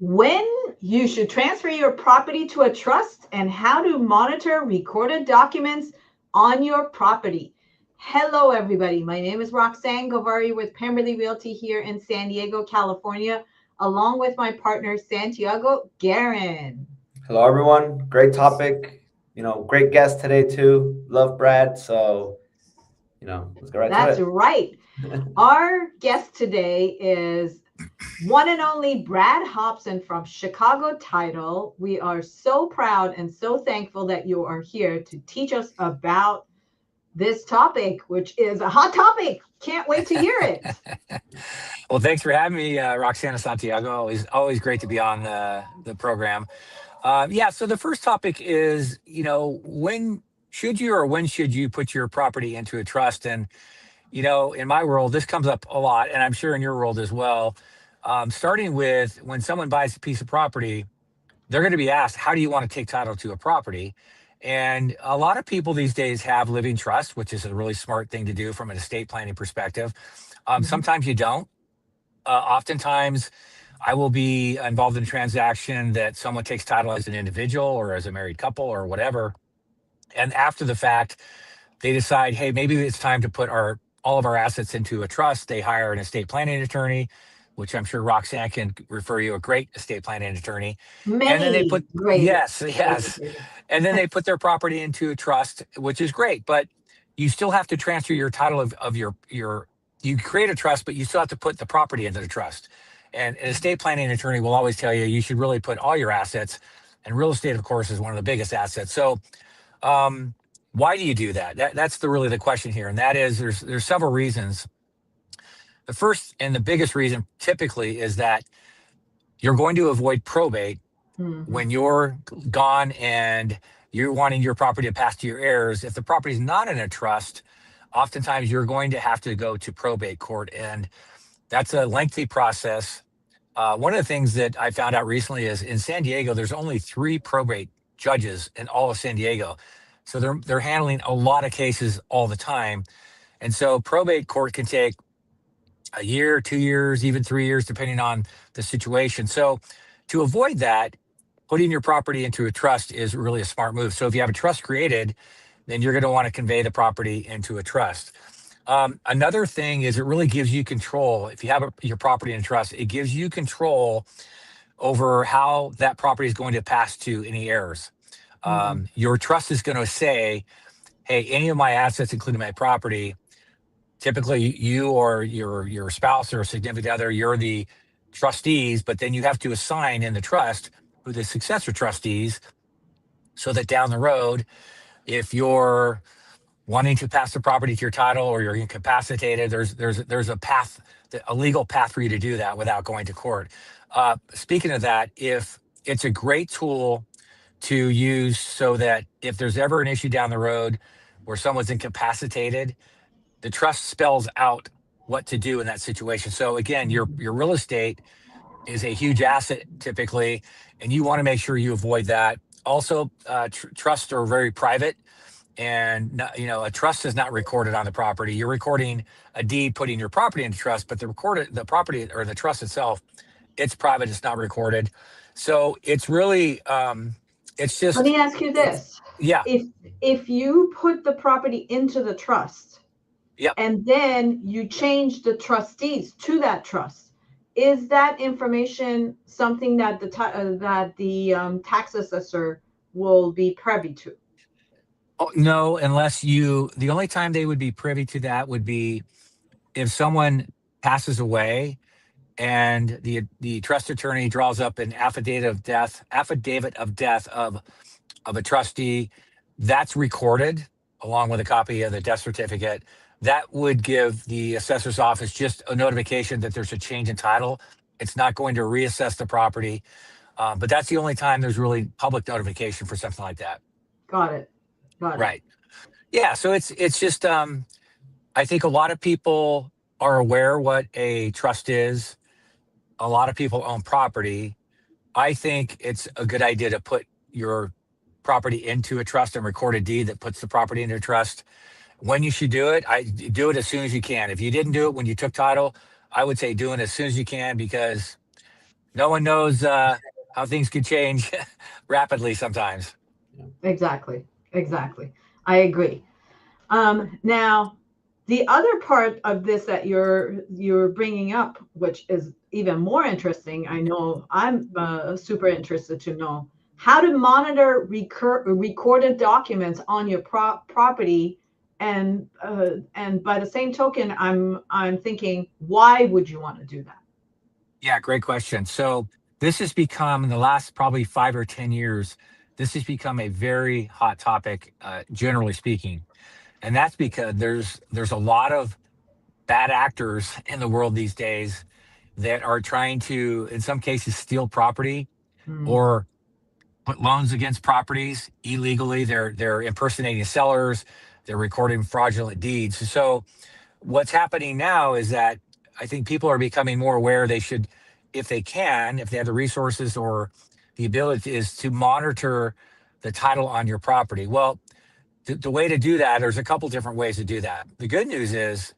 when you should transfer your property to a trust, and how to monitor recorded documents on your property. Hello, everybody. My name is Roxanne Govari with Pemberley Realty here in San Diego, California, along with my partner, Santiago Guerin. Hello, everyone. Great topic. Great guest today, too. Love Brad. So, let's go right That's to right. Our guest today is one and only Brad Hobson from Chicago Title. We are so proud and so thankful that you are here to teach us about this topic, which is a hot topic. Can't wait to hear it. Well, thanks for having me, Roxana Santiago. Always great to be on the program. So the first topic is, when should you or when should you put your property into a trust? And, in my world, this comes up a lot, and I'm sure in your world as well. Starting with when someone buys a piece of property, they're going to be asked, how do you want to take title to a property? And a lot of people these days have living trust, which is a really smart thing to do from an estate planning perspective. Sometimes you don't. Oftentimes, I will be involved in a transaction that someone takes title as an individual or as a married couple or whatever. And after the fact, they decide, hey, maybe it's time to put all of our assets into a trust. They hire an estate planning attorney, which I'm sure Roxanne can refer you a great estate planning attorney. And then they put yes. And then they put their property into a trust, which is great. But you still have to transfer your title of your you create a trust, but you still have to put the property into the trust. And an estate planning attorney will always tell you should really put all your assets, and real estate, of course, is one of the biggest assets. So why do you do that? That's really the question here. And that is there's several reasons. The first and the biggest reason typically is that you're going to avoid probate when you're gone and you're wanting your property to pass to your heirs. If the property is not in a trust, oftentimes you're going to have to go to probate court, and that's a lengthy process. One of the things that I found out recently is in San Diego, there's only 3 probate judges in all of San Diego. So they're handling a lot of cases all the time. And so probate court can take a year, 2 years, even 3 years, depending on the situation. So to avoid that, putting your property into a trust is really a smart move. So if you have a trust created, then you're going to want to convey the property into a trust. Another thing is it really gives you control. If you have your property in a trust, it gives you control over how that property is going to pass to any heirs. Your trust is going to say, hey, any of my assets, including my property, typically you or your spouse or significant other, you're the trustees, but then you have to assign in the trust who the successor trustees, so that down the road, if you're wanting to pass the property to your title or you're incapacitated, there's a path, a legal path for you to do that without going to court. Speaking of that, if it's a great tool to use so that if there's ever an issue down the road where someone's incapacitated, the trust spells out what to do in that situation. So again, your real estate is a huge asset typically, and you want to make sure you avoid that. Also, trusts are very private, and a trust is not recorded on the property. You're recording a deed, putting your property into trust, but the property or the trust itself, it's private. It's not recorded. So it's really, it's just. Let me ask you this. Yeah. If you put the property into the trust, yep, and then you change the trustees to that trust, is that information something that the tax assessor will be privy to? Oh, no, unless the only time they would be privy to that would be if someone passes away and the trust attorney draws up an affidavit of death of a trustee. That's recorded along with a copy of the death certificate. That would give the assessor's office just a notification that there's a change in title. It's not going to reassess the property, but that's the only time there's really public notification for something like that. Got it. Right. Yeah. So it's just, I think a lot of people are aware what a trust is. A lot of people own property. I think it's a good idea to put your property into a trust and record a deed that puts the property into a trust. When you should do it, I do it as soon as you can. If you didn't do it when you took title, I would say do it as soon as you can, because no one knows how things could change rapidly sometimes. Exactly. Exactly. I agree. Now, the other part of this that you're bringing up, which is even more interesting, I know I'm super interested to know how to monitor recorded documents on your property, and by the same token, I'm thinking, why would you want to do that? Yeah, great question. So this has become in the last probably 5 or 10 years, this has become a very hot topic, generally speaking, and that's because there's a lot of bad actors in the world these days that are trying to, in some cases, steal property Mm, or put loans against properties illegally. They're impersonating sellers. They're recording fraudulent deeds. So what's happening now is that I think people are becoming more aware they should, if they can, if they have the resources or the ability, is to monitor the title on your property. Well, the way to do that, there's a couple different ways to do that. The good news is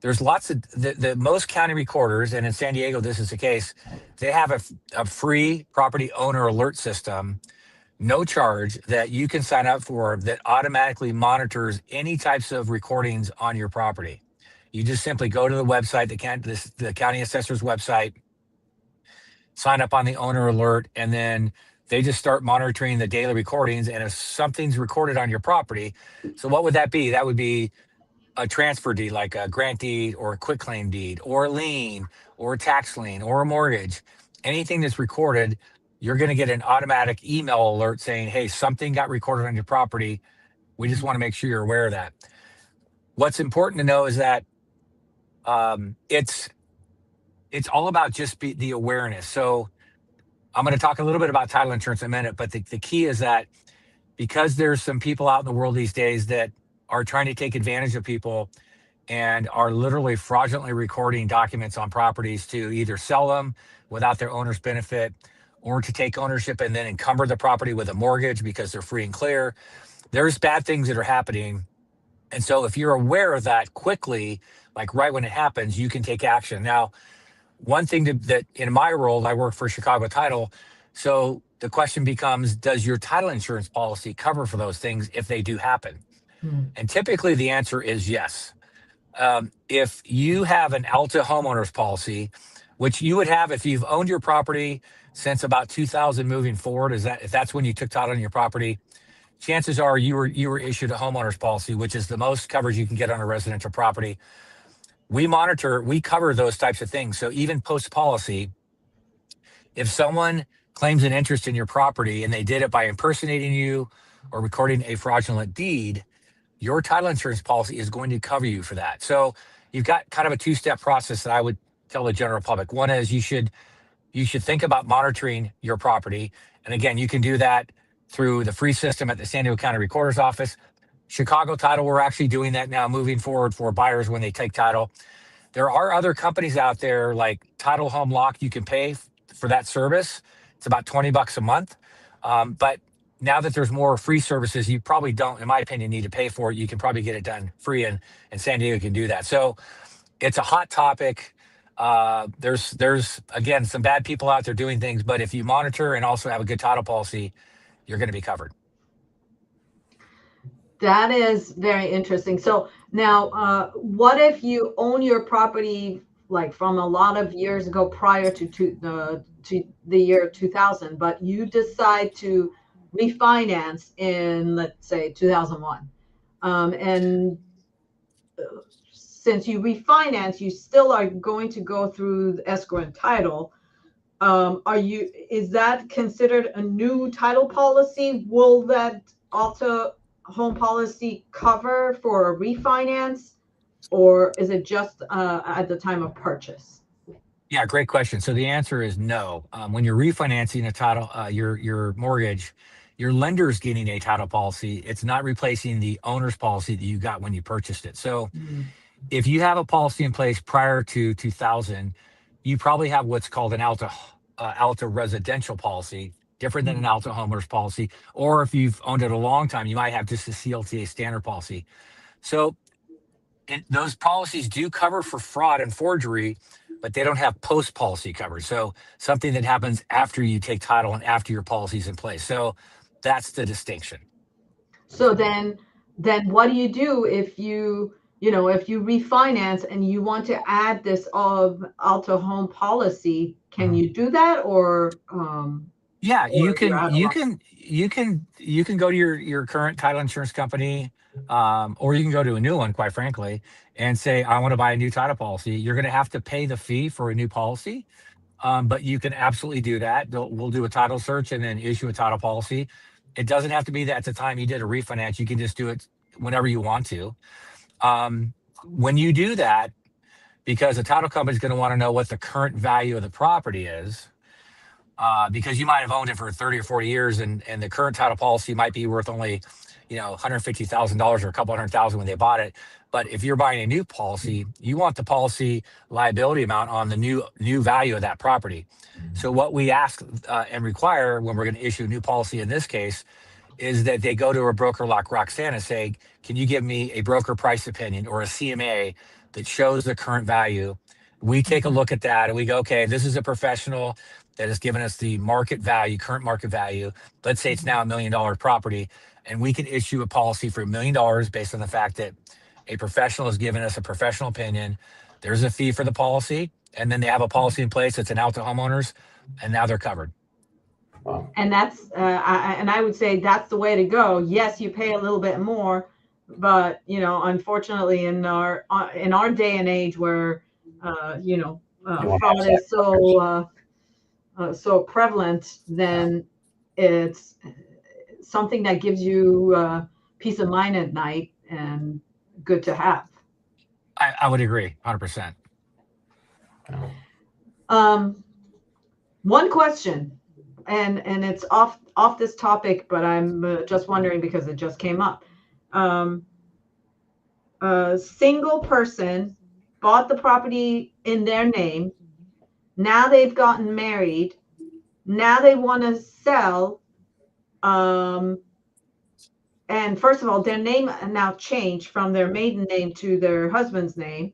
there's lots of the most county recorders, and in San Diego, this is the case. They have a free property owner alert system, no charge, that you can sign up for that automatically monitors any types of recordings on your property. You just simply go to the website, the county assessor's website, sign up on the owner alert, and then they just start monitoring the daily recordings. And if something's recorded on your property, so what would that be? That would be a transfer deed, like a grant deed or a quitclaim deed or a lien or a tax lien or a mortgage. Anything that's recorded, you're going to get an automatic email alert saying, hey, something got recorded on your property. We just want to make sure you're aware of that. What's important to know is that it's all about just the awareness. So I'm going to talk a little bit about title insurance in a minute, but the key is that because there's some people out in the world these days that are trying to take advantage of people and are literally fraudulently recording documents on properties to either sell them without their owner's benefit or to take ownership and then encumber the property with a mortgage because they're free and clear. There's bad things that are happening. And so if you're aware of that quickly, like right when it happens, you can take action. Now, one thing that in my role, I work for Chicago Title. So the question becomes, does your title insurance policy cover for those things if they do happen? mm, And typically the answer is yes. If you have an Alta homeowners policy, which you would have if you've owned your property since about 2000 moving forward, is that if that's when you took title on your property, chances are you were issued a homeowners policy, which is the most coverage you can get on a residential property. We cover those types of things. So even post policy, if someone claims an interest in your property and they did it by impersonating you or recording a fraudulent deed, your title insurance policy is going to cover you for that. So you've got kind of a two-step process that I would tell the general public. One is you should think about monitoring your property. And again, you can do that through the free system at the San Diego County Recorder's Office. Chicago Title, we're actually doing that now moving forward for buyers when they take title. There are other companies out there like Title Home Lock. You can pay for that service. It's about $20 a month. But now that there's more free services, you probably don't, in my opinion, need to pay for it. You can probably get it done free, and San Diego can do that. So it's a hot topic. There's again some bad people out there doing things, but if you monitor and also have a good title policy, you're going to be covered. that is very interesting. So now, what if you own your property like from a lot of years ago prior to the year 2000, but you decide to refinance in, let's say, 2001, and since you refinance, you still are going to go through the escrow and title. Is that considered a new title policy? Will that Alta home policy cover for a refinance, or is it just at the time of purchase? Yeah, great question. So the answer is no. When you're refinancing a title, your mortgage, your lender's getting a title policy. It's not replacing the owner's policy that you got when you purchased it. So Mm, if you have a policy in place prior to 2000, you probably have what's called an Alta residential policy, different than an mm, Alta homeowners policy. Or if you've owned it a long time, you might have just a CLTA standard policy. So those policies do cover for fraud and forgery, but they don't have post-policy coverage. So something that happens after you take title and after your policy's in place. So that's the distinction. So then what do you do if if you refinance and you want to add this auto home policy? Can you do that, or yeah, you or you're can out of you luck? can you can you can go to your current title insurance company, or you can go to a new one, quite frankly, and say, I want to buy a new title policy. You're going to have to pay the fee for a new policy, but you can absolutely do that. We'll do a title search and then issue a title policy. It doesn't have to be that at the time you did a refinance. You can just do it whenever you want to. When you do that, because the title company is going to want to know what the current value of the property is, because you might have owned it for 30 or 40 years, and the current title policy might be worth only, $150,000 or a couple $100,000 when they bought it. But if you're buying a new policy, you want the policy liability amount on the new value of that property. So what we ask and require when we're going to issue a new policy in this case is that they go to a broker like Roxanne and say, can you give me a broker price opinion or a CMA that shows the current value? We take a look at that and we go, okay, this is a professional that has given us the market value, current market value. Let's say it's now $1 million property, and we can issue a policy for $1 million based on the fact that a professional has given us a professional opinion. There's a fee for the policy, and then they have a policy in place that's an out to homeowners, and now they're covered. Wow. And that's I would say that's the way to go. Yes, you pay a little bit more, but unfortunately, in our day and age where You want to fraud have is so prevalent, then it's something that gives you peace of mind at night and good to have. I would agree 100%. One question, and it's off this topic, but I'm just wondering because it just came up. A single person bought the property in their name. Now they've gotten married. Now they want to sell. And first of all, their name now changed from their maiden name to their husband's name.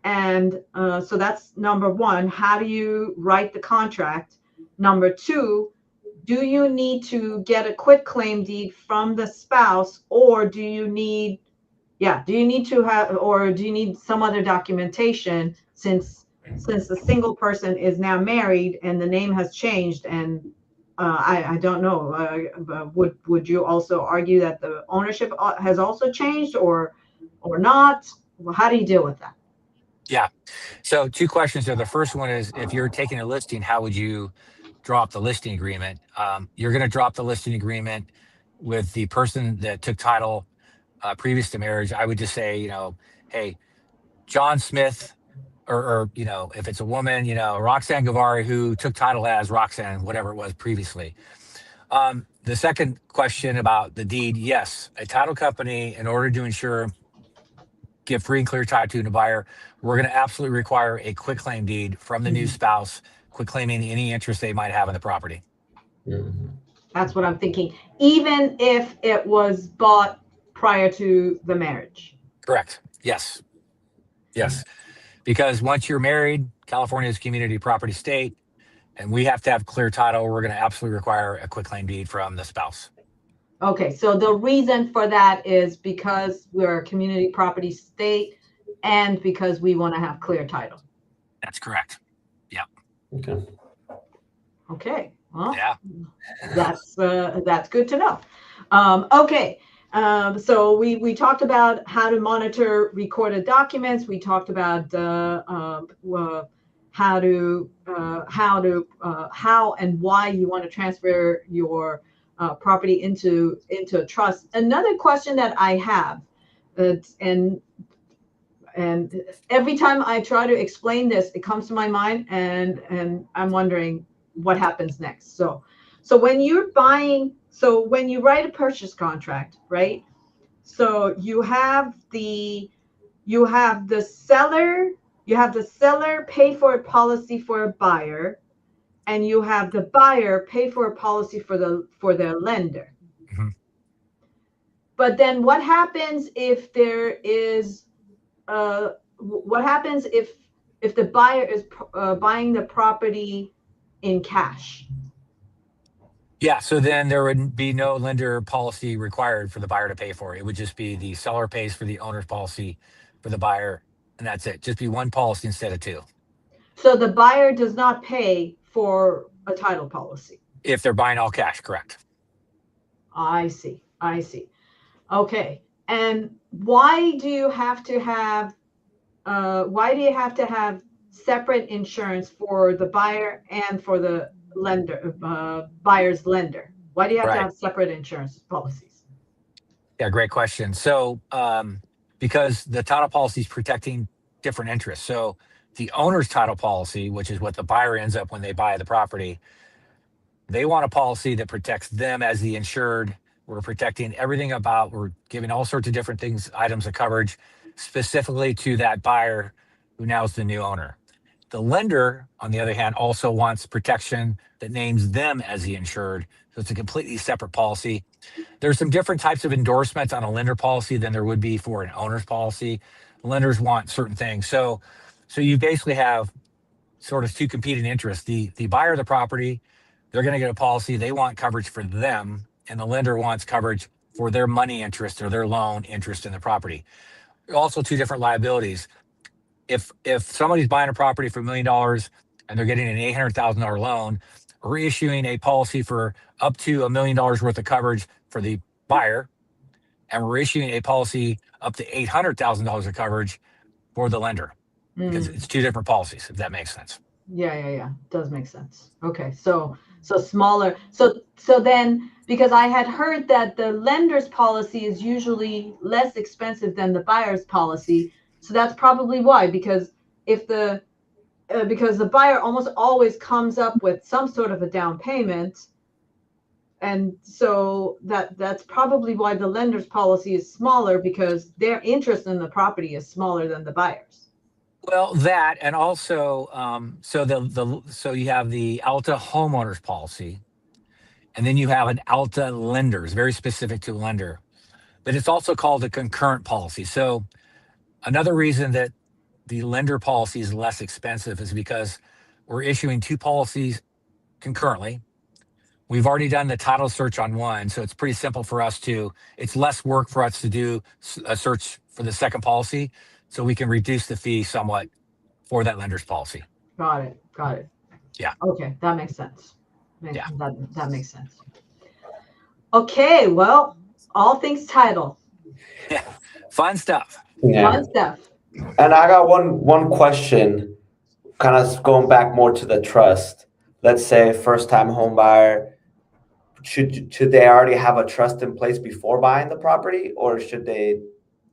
And so that's number one. How do you write the contract? Number two, do you need to get a quitclaim deed from the spouse, or do you need some other documentation since the single person is now married and the name has changed? And I don't know. Would you also argue that the ownership has also changed, or not? Well, how do you deal with that? Yeah. So two questions there. The first one is, if you're taking a listing, how would you drop the listing agreement? You're going to drop the listing agreement with the person that took title previous to marriage. I would just say, hey, John Smith, or if it's a woman, Roxanne Gavari, who took title as Roxanne, whatever it was previously. The second question about the deed, yes, a title company, in order to ensure give free and clear title to the buyer, we're going to absolutely require a quitclaim deed from the new spouse, quitclaiming any interest they might have in the property. That's what I'm thinking. Even if it was bought prior to the marriage. Correct. Yes. Yes. Because once you're married, California is a community property state, and we have to have clear title. We're going to absolutely require a quitclaim deed from the spouse. Okay, so the reason for that is because we're a community property state and because we want to have clear title. That's correct. Yeah. Okay. Well, yeah, that's good to know. Okay. So we talked about how to monitor recorded documents. We talked about how and why you want to transfer your property into a trust. Another question that I have, and every time I try to explain this, it comes to my mind, and I'm wondering what happens next. So when you're buying, when you write a purchase contract, right? So you have the seller pay for a policy for a buyer, and you have the buyer pay for a policy for their lender. Mm-hmm. But then what happens if there is what happens if if the buyer is buying the property in cash? Yeah, so then there would be no lender policy required for the buyer to pay for it. It would just be the seller pays for the owner's policy for the buyer, and that's it. Just be one policy instead of two. So the buyer does not pay for a title policy. If they're buying all cash, correct. I see. I see. Okay. And why do you have to have separate insurance for the buyer and for the lender, buyer's lender? Why do you have to Right. have separate insurance policies? Yeah, great question. So, because the title policy is protecting different interests. So, the owner's title policy, which is what the buyer ends up when they buy the property, they want a policy that protects them as the insured. We're protecting everything about, we're giving all sorts of different things, items of coverage specifically to that buyer who now is the new owner. The lender, on the other hand, also wants protection that names them as the insured. So it's a completely separate policy. There's some different types of endorsements on a lender policy than there would be for an owner's policy. Lenders want certain things. So you basically have sort of two competing interests. The buyer of the property, they're going to get a policy. They want coverage for them, and the lender wants coverage for their money interest or their loan interest in the property. Also, two different liabilities. If somebody's buying a property for $1 million and they're getting an $800,000 loan, we're issuing a policy for up to $1 million worth of coverage for the buyer, and we're issuing a policy up to $800,000 of coverage for the lender, because it's two different policies, if that makes sense. Yeah. Does make sense. Okay. So smaller. So then, because I had heard that the lender's policy is usually less expensive than the buyer's policy. So that's probably why, because if because the buyer almost always comes up with some sort of a down payment. And so that's probably why the lender's policy is smaller, because their interest in the property is smaller than the buyer's. Well, that, and also, so you have the Alta homeowners policy, and then you have an Alta lenders, very specific to a lender, but it's also called a concurrent policy. So another reason that the lender policy is less expensive is because we're issuing two policies concurrently. We've already done the title search on one, so it's pretty simple for us it's less work for us to do a search for the second policy, so we can reduce the fee somewhat for that lender's policy. Got it. Yeah. Okay, that makes sense. Yeah. That makes sense. Okay, well, all things title. Yeah, fun stuff. Yeah. Fun stuff. And I got one question, kind of going back more to the trust. Let's say first-time home buyer, should they already have a trust in place before buying the property, or should they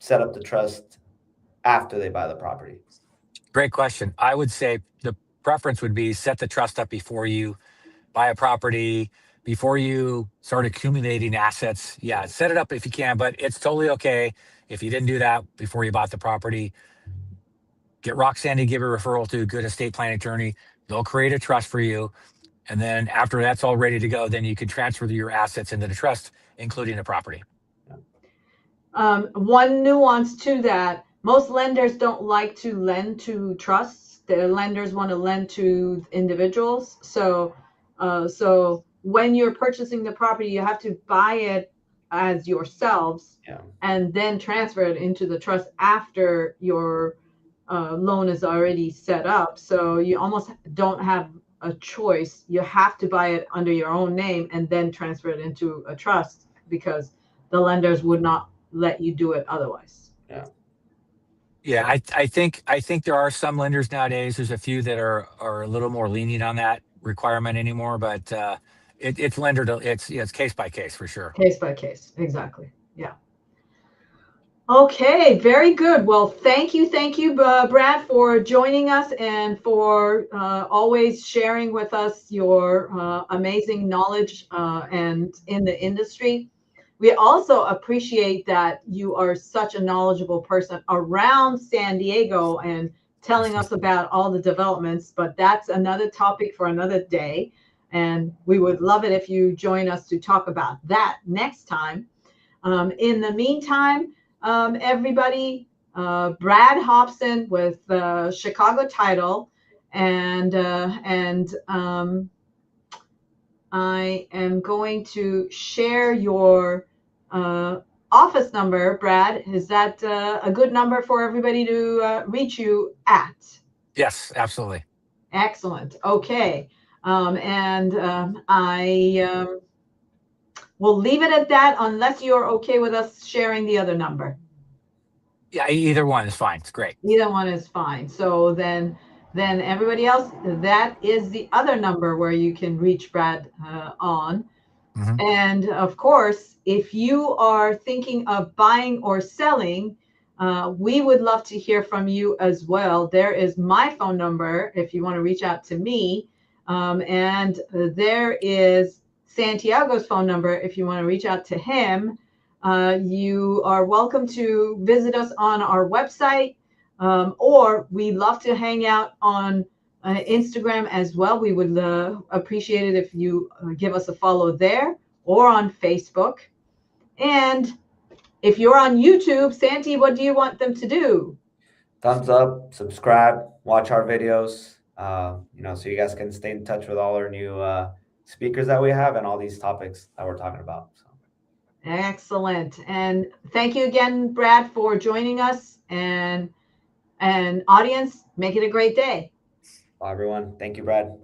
set up the trust after they buy the property? Great question. I would say the preference would be set the trust up before you buy a property, before you start accumulating assets. Yeah, set it up if you can, but it's totally okay if you didn't do that before you bought the property. Get Roxanne to give a referral to a good estate planning attorney. They'll create a trust for you. And then after that's all ready to go, then you can transfer your assets into the trust, including the property. One nuance to that, most lenders don't like to lend to trusts. The lenders want to lend to individuals. So when you're purchasing the property, you have to buy it as yourselves, and then transfer it into the trust after your loan is already set up. So you almost don't have a choice. You have to buy it under your own name and then transfer it into a trust, because the lenders would not let you do it otherwise. Yeah, I think there are some lenders nowadays. There's a few that are a little more lenient on that requirement anymore, but it's lender to it's case by case for sure. Case by case, exactly. Yeah. Okay, very good. Well, thank you, Brad, for joining us and for always sharing with us your amazing knowledge and in the industry. We also appreciate that you are such a knowledgeable person around San Diego and telling us about all the developments, but that's another topic for another day. And we would love it if you join us to talk about that next time. In the meantime, everybody, Brad Hobson with Chicago Title, and I am going to share your office number, Brad. Is that a good number for everybody to reach you at? Yes, absolutely. Excellent. Okay. I will leave it at that unless you're okay with us sharing the other number. Yeah, either one is fine. It's great. Either one is fine. So then everybody else, that is the other number where you can reach Brad on. Mhm. And of course, if you are thinking of buying or selling, we would love to hear from you as well. There is my phone number if you want to reach out to me. And there is Santiago's phone number if you want to reach out to him. You are welcome to visit us on our website, or we love to hang out on Instagram as well. We would appreciate it if you give us a follow there, or on Facebook. And if you're on YouTube, Santi, what do you want them to do? Thumbs up, subscribe, watch our videos, so you guys can stay in touch with all our new speakers that we have and all these topics that we're talking about. So. Excellent. And thank you again, Brad, for joining us. And audience, make it a great day. Bye, everyone. Thank you, Brad.